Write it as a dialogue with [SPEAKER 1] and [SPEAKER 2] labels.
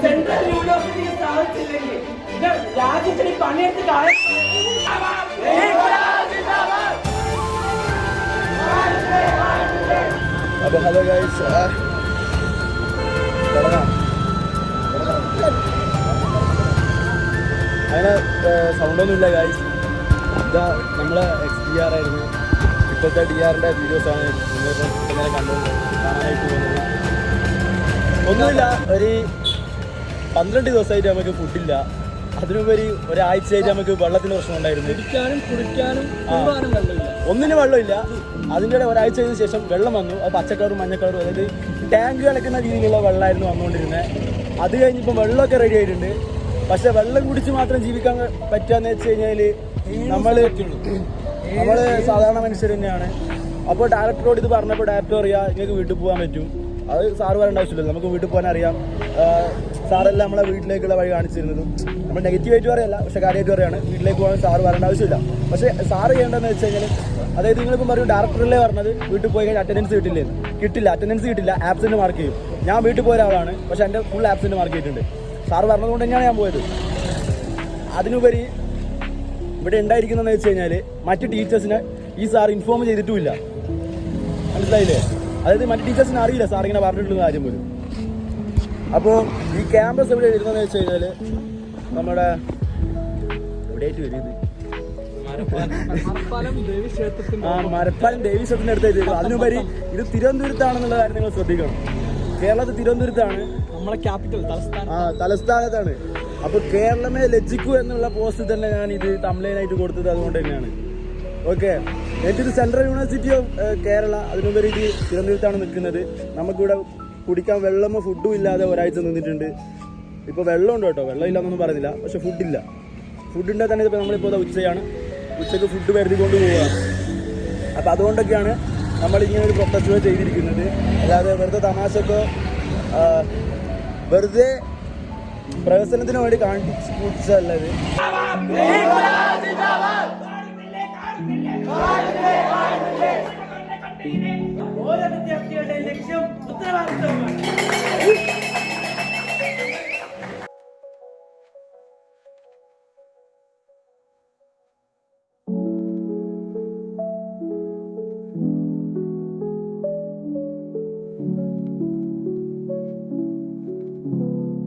[SPEAKER 1] Central university സ്ഥാപിച്ചില്ലെങ്കിൽ രാജ്യത്തിന് പണിയെടുത്ത്
[SPEAKER 2] അപ്പോൾ ഹലോ ഗൈസ്, അങ്ങനെ സൗണ്ടൊന്നുമില്ല ഗൈസ്. ഇതാ നമ്മളെ XDR ആയിരുന്നു. ഇപ്പോഴത്തെ DR-ൻ്റെ വീഡിയോസാണ് ഇങ്ങനെ കാണാനായിട്ട് പോകുന്നത്. ഒന്നുമില്ല, ഒരു 12 ദിവസമായിട്ട് നമുക്ക് ഫുഡില്ല. അതിനുപരി ഒരാഴ്ചയായിട്ട് നമുക്ക് വെള്ളത്തിന് പ്രശ്നം ഉണ്ടായിരുന്നു.
[SPEAKER 3] കുടിക്കാനും
[SPEAKER 2] ഒന്നിനും വെള്ളമില്ല. അതിൻ്റെ ഒരാഴ്ചയ്ക്ക് ശേഷം വെള്ളം വന്നു. അത് പച്ചക്കളറും മഞ്ഞക്കളറും, അതായത് ടാങ്ക് കളക്കുന്ന രീതിയിലുള്ള വെള്ളമായിരുന്നു വന്നുകൊണ്ടിരുന്നത്. അത് കഴിഞ്ഞിപ്പോൾ വെള്ളമൊക്കെ റെഡി ആയിട്ടുണ്ട്. പക്ഷെ വെള്ളം കുടിച്ച് മാത്രം ജീവിക്കാൻ പറ്റുകയെന്ന് വെച്ച് കഴിഞ്ഞാൽ നമ്മൾ സാധാരണ മനുഷ്യർ തന്നെയാണ്. അപ്പോൾ ഡയറക്ടറോട് ഇത് പറഞ്ഞപ്പോൾ ഡയറക്ടർ അറിയാം നിങ്ങൾക്ക് വീട്ടിൽ പോകാൻ പറ്റും. അത് സാറ് പറയേണ്ട ആവശ്യമില്ലല്ലോ, നമുക്ക് വീട്ടിൽ പോകാൻ അറിയാം. സാറെല്ലാം നമ്മളെ വീട്ടിലേക്കുള്ള വഴി കാണിച്ചിരുന്നതും നമ്മൾ നെഗറ്റീവായിട്ട് പറയല്ല, പക്ഷേ കാര്യമായിട്ട് പറയുകയാണ്. വീട്ടിലേക്ക് പോകാൻ സാറ് വരേണ്ട ആവശ്യമില്ല. പക്ഷേ സാറ് ചെയ്യേണ്ടതെന്ന് വെച്ച് കഴിഞ്ഞാൽ, അതായത് നിങ്ങളിപ്പം പറയും ഡയറക്ടറല്ലേ പറഞ്ഞത് വീട്ടിൽ പോയി കഴിഞ്ഞാൽ അറ്റൻഡൻസ് കിട്ടില്ല, അറ്റൻഡൻസ് കിട്ടില്ല, ആബ്സെൻറ്റ് മാർക്ക് ചെയ്യും. ഞാൻ വീട്ടിൽ പോയ ഒരാളാണ്, പക്ഷേ എൻ്റെ ഫുൾ ആബ്സെൻറ്റ് മാർക്ക് ചെയ്തിട്ടുണ്ട്. സാറ് പറഞ്ഞതുകൊണ്ട് തന്നെയാണ് ഞാൻ പോയത്. അതിനുപരി ഇവിടെ ഉണ്ടായിരിക്കുന്നതെന്ന് വെച്ച് കഴിഞ്ഞാൽ മറ്റ് ടീച്ചേഴ്സിനെ ഈ സാർ ഇൻഫോം ചെയ്തിട്ടുമില്ല. മനസ്സിലായില്ലേ? അതായത് മറ്റ് ടീച്ചേഴ്സിന് അറിയില്ല സാർ ഇങ്ങനെ പറഞ്ഞിട്ടുള്ള കാര്യം പോലും. അപ്പോൾ ഈ ക്യാമ്പസ് എവിടെ വരുന്നതെന്ന് വെച്ച് കഴിഞ്ഞാൽ നമ്മുടെ എവിടെയായിട്ട് വരും ഇത്? മരപ്പാലം ദേവീക്ഷേത്രത്തിൻ്റെ അടുത്തായിട്ട് വരും. അതിനുപരി ഇത് തിരുവനന്തപുരത്താണെന്നുള്ള കാര്യം നിങ്ങൾ ശ്രദ്ധിക്കണം. കേരളത്തിൽ തിരുവനന്തപുരത്താണ്, നമ്മളെ ക്യാപിറ്റൽ തലസ്ഥാനത്താണ്. അപ്പോൾ കേരളമേ ലജ്ജിക്കൂ എന്നുള്ള പോസ്റ്റ് തന്നെ ഞാൻ ഇത് തംബ്നെയിലായിട്ട് കൊടുത്തത് അതുകൊണ്ട് തന്നെയാണ്. ഓക്കെ, എനിക്കിത് സെൻട്രൽ യൂണിവേഴ്സിറ്റി ഓഫ് കേരള, അതിനുപരി ഇത് തിരുവനന്തപുരത്താണ് നിൽക്കുന്നത്. നമുക്കിവിടെ കുടിക്കാൻ വെള്ളമോ ഫുഡും ഇല്ലാതെ ഒരാഴ്ച നിന്നിട്ടുണ്ട്. ഇപ്പോൾ വെള്ളമുണ്ട് കേട്ടോ, വെള്ളം ഇല്ലാന്നൊന്നും പറയുന്നില്ല, പക്ഷെ ഫുഡില്ല. ഫുഡിൻ്റെ തന്നെ ഇപ്പോൾ നമ്മളിപ്പോൾ ഉച്ചയാണ്, ഉച്ചയ്ക്ക് ഫുഡ് വരുത്തിക്കൊണ്ട് പോവുകയാണ്. അപ്പോൾ അതുകൊണ്ടൊക്കെയാണ് നമ്മളിങ്ങനെ ഒരു പ്രൊട്ടസ്റ്റ് ചെയ്തിരിക്കുന്നത്. അല്ലാതെ വെറുതെ തമാശക്കോ വെറുതെ പ്രവേശനത്തിന് വേണ്ടി കാണിച്ചല്ലത്.
[SPEAKER 1] ഓരോ വിദ്യാർത്ഥികളുടെ ലക്ഷ്യം ഉത്തരവാദിത്വമാണ്.